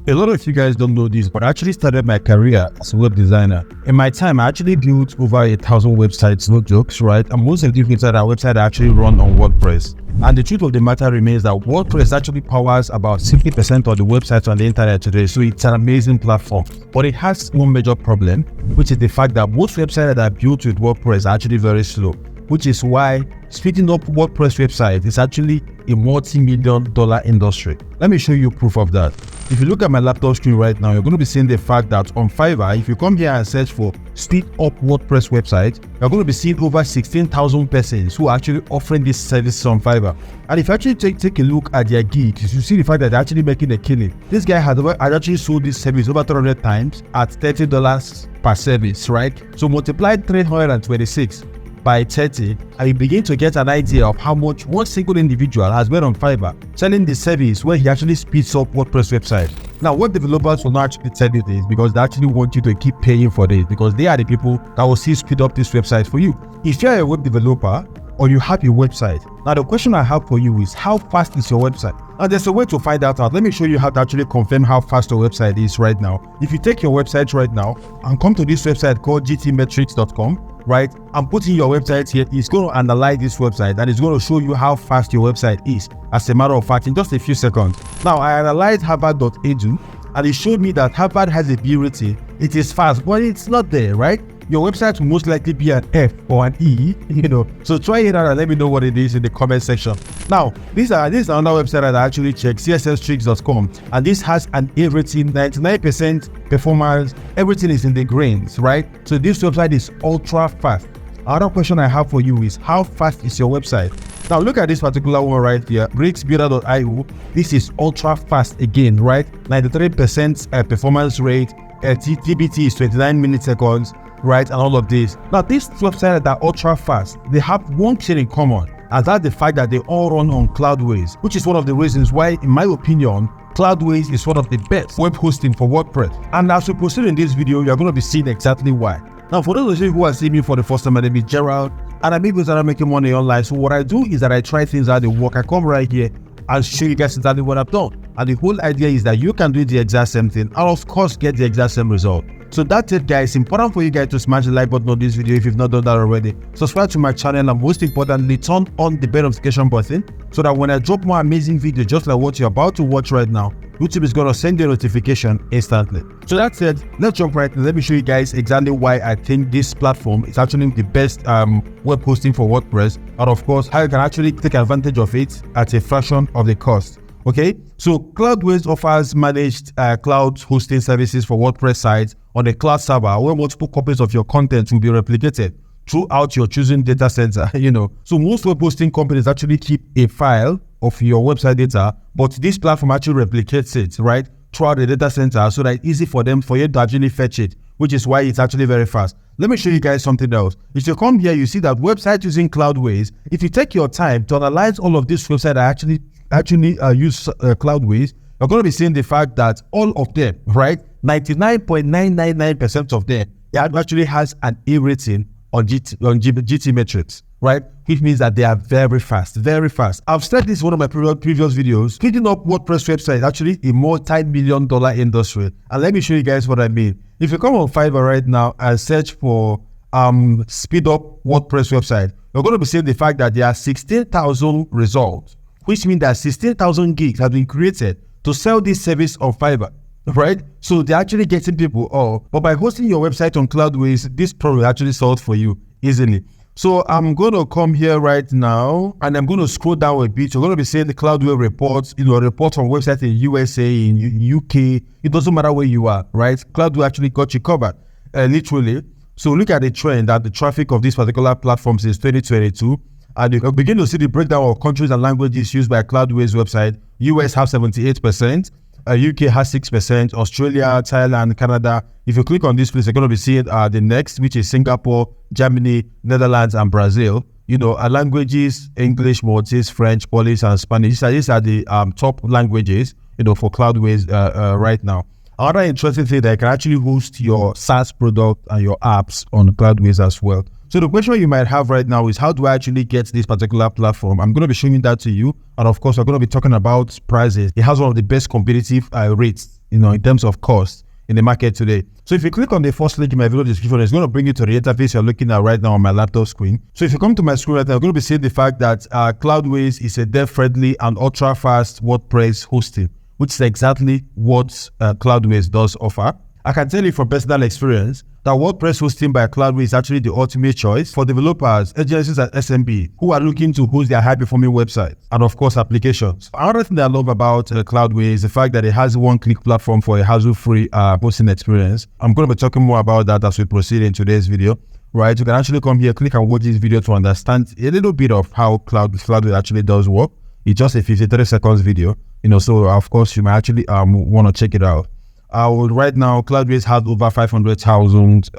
A lot of you guys don't know this, but I actually started my career as a web designer. In my time, I actually built over 1,000 websites, no jokes, right? And most of these websites actually run on WordPress. And the truth of the matter remains that WordPress actually powers about 60% of the websites on the internet today. So it's an amazing platform. But it has one major problem, which is the fact that most websites that are built with WordPress are actually very slow, which is why speeding up WordPress website is actually a multi-million-dollar industry. Let me show you proof of that. If you look at my laptop screen right now, you're going to be seeing the fact that on Fiverr, if you come here and search for speed up WordPress website, you're going to be seeing over 16,000 persons who are actually offering this service on Fiverr. And if you actually take a look at their gigs, you see the fact that they're actually making a killing. This guy had actually sold this service over 300 times at $30 per service, right? So multiply 326 by 30, and you begin to get an idea of how much one single individual has made on Fiverr selling the service where he actually speeds up WordPress website. Now, web developers will not actually tell you this because they actually want you to keep paying for this, because they are the people that will see speed up this website for you. If you're a web developer or you have your website, now the question I have for you is, how fast is your website? Now, there's a way to find that out. Let me show you how to actually confirm how fast your website is right now. If you take your website right now and come to this website called gtmetrics.com, right, and put in your website here, it's going to analyze this website and it's going to show you how fast your website is, as a matter of fact, in just a few seconds. Now, I analyzed harvard.edu and it showed me that Harvard has a B rating. It is fast, but it's not there, right? Your website will most likely be an F or an E, So try it out and let me know what it is in the comment section. Now, this is another website that I actually checked, csstricks.com, and this has an A rating, 99% performance. Everything is in the grains, right? So this website is ultra fast. Another question I have for you is, how fast is your website? Now look at this particular one right here, bricksbuilder.io. This is ultra fast again, right? 93% performance rate, TBT is 29 milliseconds, right? And all of this. Now these websites that are ultra fast, they have one thing in common, and that's the fact that they all run on Cloudways, which is one of the reasons why, in my opinion, Cloudways is one of the best web hosting for WordPress. And as we proceed in this video, you're going to be seeing exactly why. Now, for those of you who are seeing me for the first time, my name is Gerald, and I'm able to start making money online. So what I do is that I try things out, they work. I come right here and show you guys exactly what I've done. And the whole idea is that you can do the exact same thing and of course get the exact same result. So that's it, guys. It's important for you guys to smash the like button on this video if you've not done that already. Subscribe to my channel, and most importantly, turn on the bell notification button so that when I drop more amazing videos just like what you're about to watch right now, YouTube is going to send you a notification instantly. So that's it. Let's jump right in. Let me show you guys exactly why I think this platform is actually the best web hosting for WordPress, and of course how you can actually take advantage of it at a fraction of the cost. Okay, so Cloudways offers managed cloud hosting services for WordPress sites on a cloud server where multiple copies of your content will be replicated throughout your choosing data center. So most web hosting companies actually keep a file of your website data, but this platform actually replicates it, right, throughout the data center, so that it's easy for you to actually fetch it, which is why it's actually very fast. Let me show you guys something else. If you come here, you see that website using Cloudways, if you take your time to analyze all of these websites that actually use Cloudways, you're going to be seeing the fact that all of them, right, 99.999% of them, it actually has an A rating on GT metrics, right? Which means that they are very fast, very fast. I've said this in one of my previous videos. Speeding up WordPress website is actually a multi-million-dollar industry. And let me show you guys what I mean. If you come on Fiverr right now and search for speed up WordPress website, you're going to be seeing the fact that there are 16,000 results, which means that 16,000 gigs have been created to sell this service on Fiverr, right? So they're actually getting people, but by hosting your website on Cloudways, this problem actually solved for you easily. So I'm going to come here right now and I'm going to scroll down a bit. You're going to be seeing the Cloudway reports, reports from websites in USA, in UK. It doesn't matter where you are, right? Cloudway actually got you covered, literally. So look at the trend that the traffic of these particular platforms is 2022. And you begin to see the breakdown of countries and languages used by Cloudways website. US have 78%, UK has 6%, Australia, Thailand, Canada. If you click on this place, you're going to be seeing the next, which is Singapore, Germany, Netherlands, and Brazil. Languages: English, Maltese, French, Polish, and Spanish. These are the top languages, for Cloudways right now. Another interesting thing that you can actually host your SaaS product and your apps on Cloudways as well. So the question you might have right now is, how do I actually get this particular platform? I'm going to be showing that to you. And of course, we're going to be talking about prices. It has one of the best competitive rates in terms of cost in the market today. So if you click on the first link in my video description, it's going to bring you to the interface you're looking at right now on my laptop screen. So if you come to my screen right now, you're going to be seeing the fact that Cloudways is a dev-friendly and ultra-fast WordPress hosting, which is exactly what Cloudways does offer. I can tell you from personal experience that WordPress hosting by Cloudways is actually the ultimate choice for developers, agencies, and SMB who are looking to host their high-performing websites and, of course, applications. Another thing that I love about Cloudways is the fact that it has a one-click platform for a hassle-free hosting experience. I'm going to be talking more about that as we proceed in today's video. Right, you can actually come here, click and watch this video to understand a little bit of how Cloudways actually does work. It's just a 53 seconds video, so of course you might actually want to check it out. Right now, Cloudways has over 500,000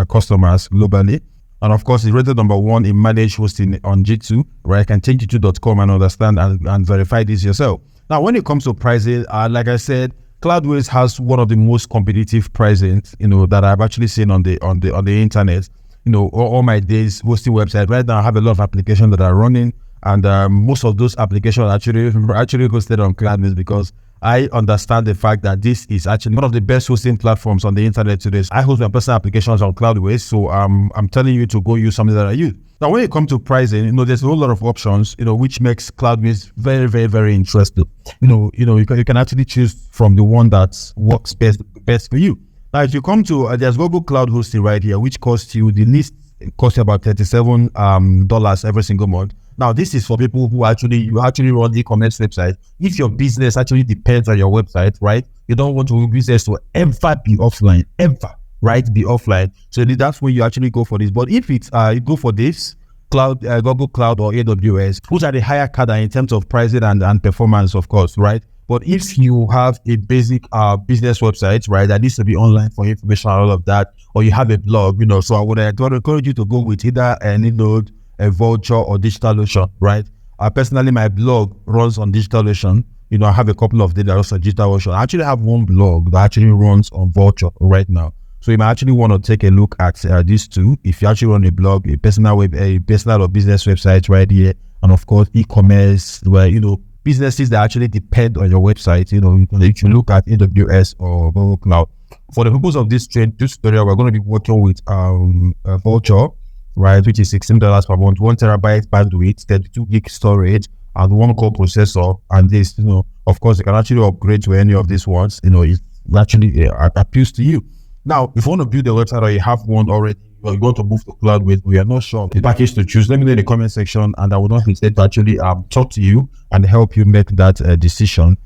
customers globally. And of course, it's rated #1 in managed hosting on G2, right? You can take G2.com and understand and verify this yourself. Now, when it comes to pricing, like I said, Cloudways has one of the most competitive pricing, that I've actually seen on the internet. All my days hosting website. Right now, I have a lot of applications that are running, and most of those applications are actually hosted on Cloudways because I understand the fact that this is actually one of the best hosting platforms on the internet today. I host my personal applications on Cloudways, so I'm telling you to go use something that I use. Now, when it comes to pricing, there's a whole lot of options, which makes Cloudways very, very, very interesting. You can actually choose from the one that works best for you. Now, if you come to there's Google Cloud Hosting right here, which costs you the least, costs you about $37 every single month. Now, this is for people who actually run e-commerce website. If your business actually depends on your website, right? You don't want your business to ever be offline, be offline. So that's when you actually go for this. But if it's you go for this Google Cloud or AWS, which are the higher cadre in terms of pricing and performance, of course, right? But if you have a basic business website, right, that needs to be online for information and all of that, or you have a blog, so I would encourage you to go with either an Node, a Vulture, or DigitalOcean, right? Personally, my blog runs on DigitalOcean. I have a couple of data also on DigitalOcean. I actually have one blog that actually runs on Vulture right now. So you might actually want to take a look at these two. If you actually run a blog, a personal or business website right here, and of course e-commerce, where businesses that actually depend on your website, if you look at AWS or Google Cloud. For the purpose of this tutorial, we're going to be working with Vulture, right, which is $16 per month, 1 terabyte bandwidth, 32 gig storage, and 1 core processor. And this, of course, you can actually upgrade to any of these ones. It actually appeals to you. Now, if you want to build a website or you have one already, or you want to move to Cloudways, we are not sure the package to choose, let me know in the comment section, and I will not hesitate to actually talk to you and help you make that decision,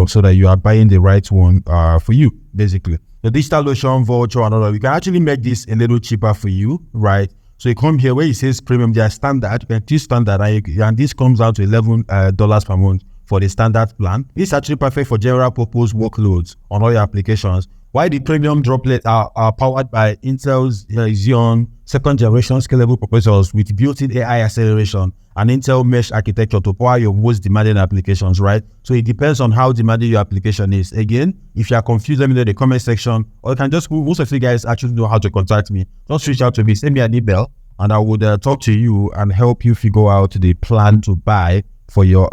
so that you are buying the right one for you, basically. The DigitalOcean, Vulture, and all that, we can actually make this a little cheaper for you, right? So you come here where it says premium, they are standard, you can choose standard, and this comes out to $11 per month for the standard plan. This is actually perfect for general purpose workloads on all your applications. While the premium droplets are powered by Intel's Xeon second generation scalable processors with built-in AI acceleration and Intel mesh architecture to power your most demanding applications, right? So it depends on how demanding your application is. Again, if you are confused, let me know in the comment section, or you can just, most of you guys actually know how to contact me. Just reach out to me, send me an email, and I would talk to you and help you figure out the plan to buy for your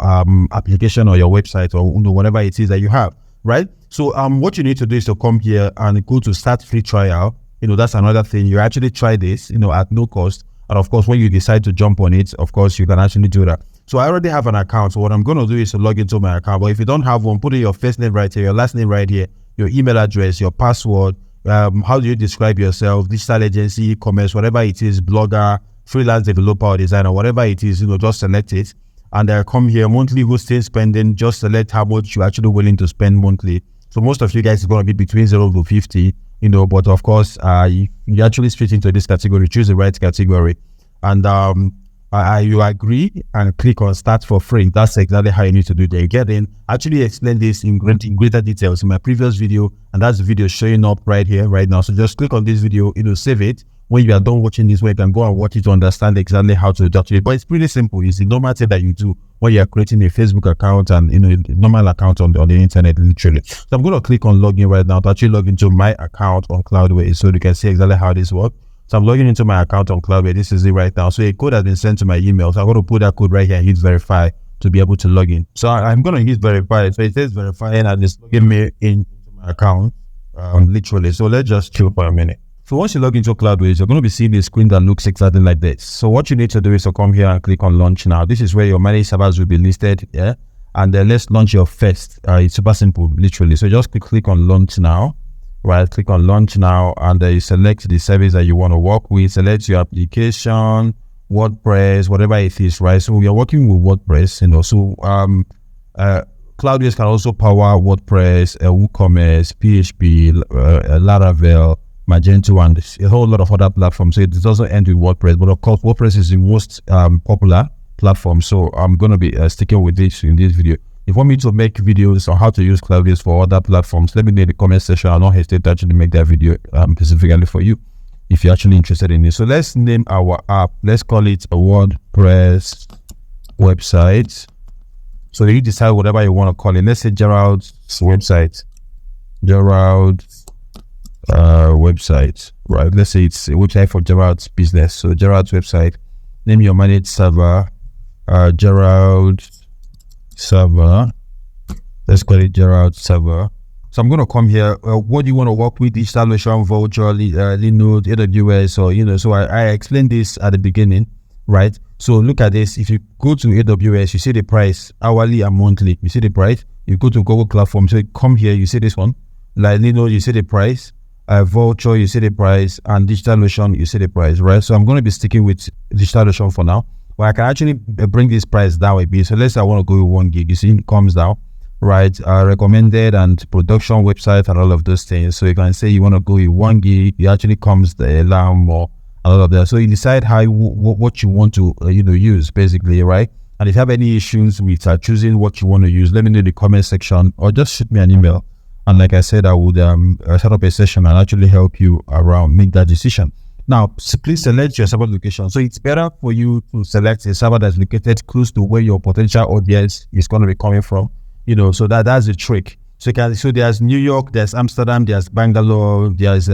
application or your website or whatever it is that you have, right? So what you need to do is to come here and go to start free trial. That's another thing. You actually try this, at no cost. And of course, when you decide to jump on it, of course, you can actually do that. So I already have an account. So what I'm going to do is to log into my account. But if you don't have one, put in your first name right here, your last name right here, your email address, your password. How do you describe yourself? Digital agency, e-commerce, whatever it is, blogger, freelance developer or designer, whatever it is, just select it. And come here, monthly hosting spending, just select how much you're actually willing to spend monthly. So most of you guys is going to be between 0 to 50, but of course, you actually fit into this category, choose the right category. And you agree and click on start for free. That's exactly how you need to do it. Get in, actually explain this in greater details in my previous video, and that's the video showing up right here, right now. So just click on this video, save it. When you are done watching this, you can go and watch it to understand exactly how to do it. But it's pretty simple. It's the normal thing that you do when you are creating a Facebook account and a normal account on the internet, literally. So I'm going to click on login right now to actually log into my account on Cloudways so you can see exactly how this works. So I'm logging into my account on Cloudways. This is it right now. So a code has been sent to my email. So I'm going to put that code right here and hit verify to be able to log in. So I'm going to hit verify. So it says verify and it's logging me in my account, literally. So let's just chill for a minute. So once you log into Cloudways, you're going to be seeing a screen that looks exactly like this. So what you need to do is to come here and click on launch now. This is where your managed servers will be listed. Yeah. And then let's launch your first. It's super simple, literally. So just click on launch now. Right, click on launch now, and you select the service that you want to work with. Select your application, WordPress, whatever it is, right? So we are working with WordPress, so Cloudways can also power WordPress, WooCommerce, PHP, Laravel, Magento, and a whole lot of other platforms. So it doesn't end with WordPress, but of course WordPress is the most popular platform. So I'm going to be sticking with this in this video. If you want me to make videos on how to use Cloudways for other platforms, let me know in the comment section. I'll not hesitate to actually make that video specifically for you if you're actually interested in it. So let's name our app. Let's call it a WordPress website. So you decide whatever you want to call it. Let's say Gerald's website. Gerald's website, right? Let's say it's a website for Gerald's business. So Gerald's website. Name your managed server, Gerald's server. Let's call it Gerald server. So I'm going to come here. What do you want to work with? Installation, voucher, Linode, AWS, or so I explained this at the beginning, right? So look at this. If you go to AWS, you see the price hourly and monthly. You see the price. You go to Google Platform, so you come here, you see this one. Like Linode, you see the price. Voucher, you see the price, and DigitalOcean, you see the price, right? So I'm going to be sticking with DigitalOcean for now. But I can actually bring this price down a bit. So let's say I want to go with 1 gig. You see, it comes down, right? Recommended and production website and all of those things. So you can say you want to go with 1 gig. It actually comes the alarm or all of that. So you decide how what you want to use basically, right? And if you have any issues with choosing what you want to use, let me know in the comment section or just shoot me an email. And like I said, I would set up a session and actually help you around make that decision. Now, please select your server location. So it's better for you to select a server that's located close to where your potential audience is going to be coming from. So that's the trick. So there's New York, there's Amsterdam, there's Bangalore, there's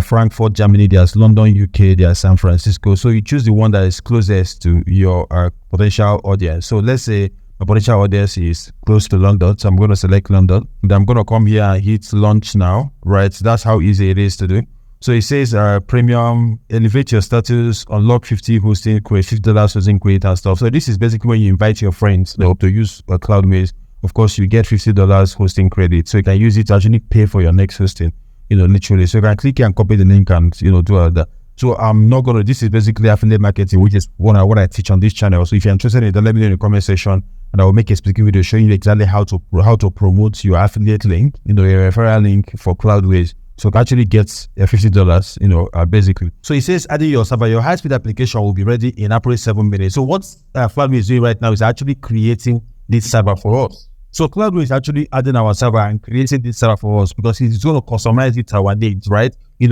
Frankfurt, Germany, there's London, UK, there's San Francisco. So you choose the one that is closest to your potential audience. So let's say my potential audience is close to London. So I'm going to select London. Then I'm going to come here and hit launch now, right? So that's how easy it is to do. So it says premium, elevate your status, unlock 50 hosting credit, $50 hosting credit and stuff. So this is basically when you invite your friends to use Cloudways. Of course, you get $50 hosting credit. So you can use it to actually pay for your next hosting, literally. So you can click here and copy the link and, do all that. So I'm not going to, this is basically affiliate marketing, which is what I teach on this channel. So if you're interested in it, let me know in the comment section and I will make a specific video showing you exactly how to promote your affiliate link, a referral link for Cloudways. So it actually gets $50, basically. So it says adding your server, your high-speed application will be ready in approximately 7 minutes. So what Cloudways is doing right now is actually creating this server for us. So Cloudways is actually adding our server and creating this server for us because it's going to customize it to our needs, right? We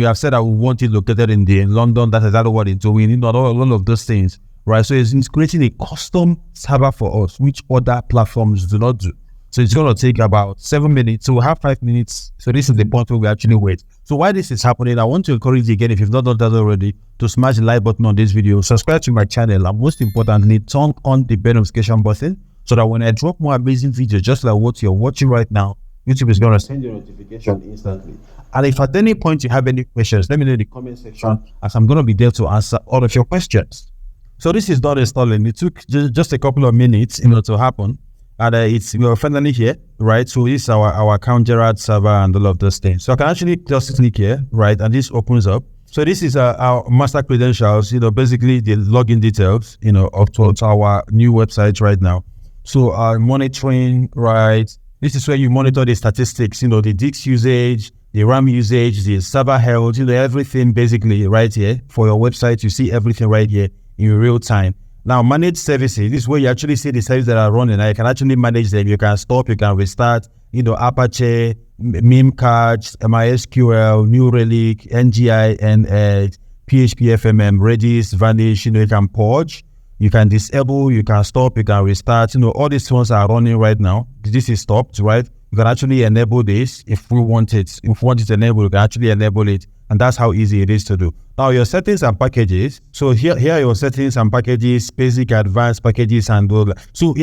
have said that we want it located in London. That is exactly what it's doing. All of those things, right? So it's creating a custom server for us, which other platforms do not do. So it's going to take about 7 minutes. So we'll have 5 minutes. So this is the point where we actually wait. So while this is happening, I want to encourage you again, if you've not done that already, to smash the like button on this video, subscribe to my channel, and most importantly, turn on the bell notification button so that when I drop more amazing videos, just like what you're watching right now, YouTube is going to send you a notification instantly. And if at any point you have any questions, let me know in the comment section, as I'm going to be there to answer all of your questions. So this is not installing. It took just a couple of minutes, to happen. And we're finally here, right? So this is our account, Gerald server, and all of those things. So I can actually just click here, right? And this opens up. So this is our master credentials, basically the login details, up to our new website right now. So monitoring, right? This is where you monitor the statistics, the disk usage, the RAM usage, the server health, everything basically right here for your website. You see everything right here in real time. Now, manage services. This is where you actually see the services that are running. Now, you can actually manage them. You can stop, you can restart, Apache, Memcache, MySQL, New Relic, NGI, NX, PHP, FMM, Redis, Vanish. You can purge, you can disable, you can stop, you can restart. All these ones are running right now. This is stopped, right? You can actually enable this if we want it. If we want it enabled, you can actually enable it. And that's how easy it is to do. Now, your settings and packages. So here are your settings and packages, basic, advanced packages, and all that. So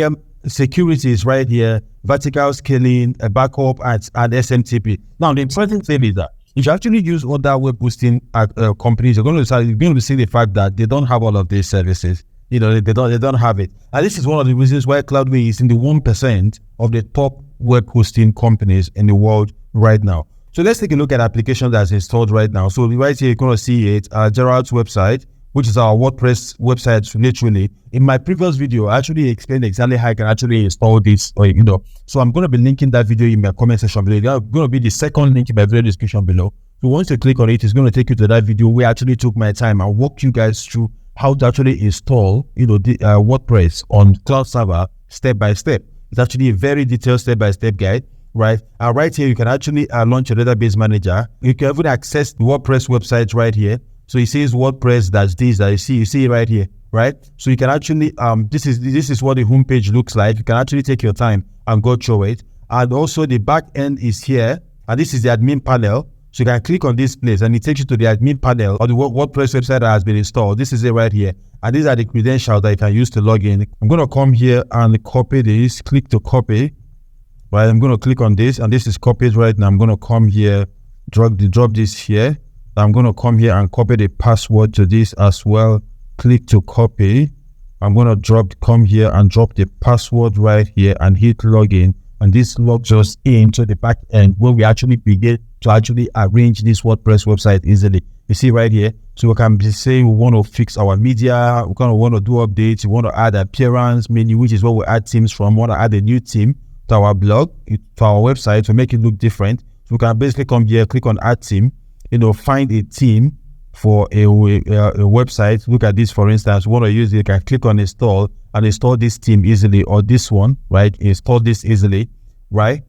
security is right here, vertical scaling, a backup, and SMTP. Now, the important thing is that if you actually use other web hosting companies, you're going to see the fact that they don't have all of these services. They don't have it. And this is one of the reasons why Cloudways is in the 1% of the top web hosting companies in the world right now. So let's take a look at application that's installed right now. So right here, you're going to see it, Gerald's website, which is our WordPress website. Literally, in my previous video, I actually explained exactly how I can actually install this, So I'm going to be linking that video in my comment section below. It's going to be the second link in my video description below. So once you click on it, it's going to take you to that video where I actually took my time and walked you guys through how to actually install, the WordPress on Cloud Server step by step. It's actually a very detailed step-by-step guide, right? Right here, you can actually launch a database manager. You can even access the WordPress website right here. So it says WordPress, that's this that you see it right here, right? So you can actually, this is what the homepage looks like. You can actually take your time and go through it. And also the back end is here, and this is the admin panel. So you can click on this place and it takes you to the admin panel of the WordPress website that has been installed. This is it right here. And these are the credentials that you can use to log in. I'm going to come here and copy this, click to copy. Right, I'm going to click on this and this is copied right now. I'm going to come here, drop this here. I'm going to come here and copy the password to this as well. Click to copy. I'm going to come here and drop the password right here and hit login. And this logs us into the back end where we actually begin to actually arrange this WordPress website easily. You see right here. So we can say we want to fix our media, we kind of want to do updates, we want to add appearance menu, which is where we add themes from. We want to add a new theme to our blog, to our website to make it look different. So we can basically come here, click on add theme, find a theme for a website. Look at this, for instance. We want to use it, you can click on install and install this theme easily, or this one, right? Install this easily, right?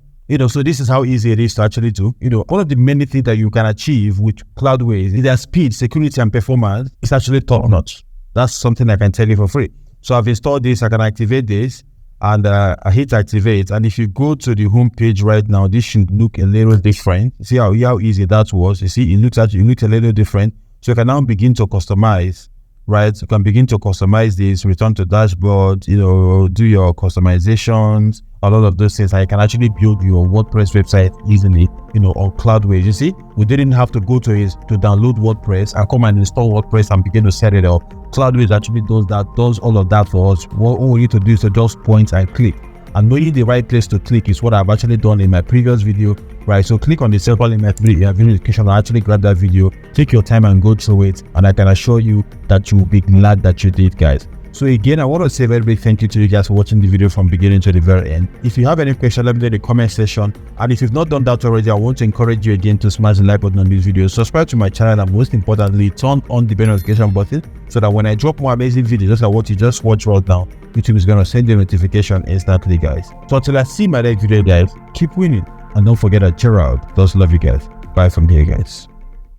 So this is how easy it is to actually do. One of the many things that you can achieve with Cloudways is their speed, security, and performance is actually top notch. That's something I can tell you for free. So I've installed this, I can activate this, and I hit activate. And if you go to the home page right now, this should look a little different. See how easy that was. You see, it looks a little different. So you can now begin to customize, right? You can begin to customize this, return to dashboard, do your customizations, a lot of those things. I can actually build your WordPress website easily, on Cloudways. You see, we didn't have to go to download WordPress and come and install WordPress and begin to set it up. Cloudways actually does all of that for us. What we need to do is to just point and click. And knowing the right place to click is what I've actually done in my previous video, right? So click on the circle in my video description and actually grab that video. Take your time and go through it, and I can assure you that you will be glad that you did, guys. So again, I want to say a very big thank you to you guys for watching the video from beginning to the very end. If you have any question, let me know in the comment section. And if you've not done that already, I want to encourage you again to smash the like button on this video, subscribe to my channel, and most importantly, turn on the bell notification button so that when I drop more amazing videos, just like what you just watched right now, YouTube is going to send you a notification instantly, guys. So until I see my next video, guys, keep winning. And don't forget that Gerald does love you guys. Bye from here, guys.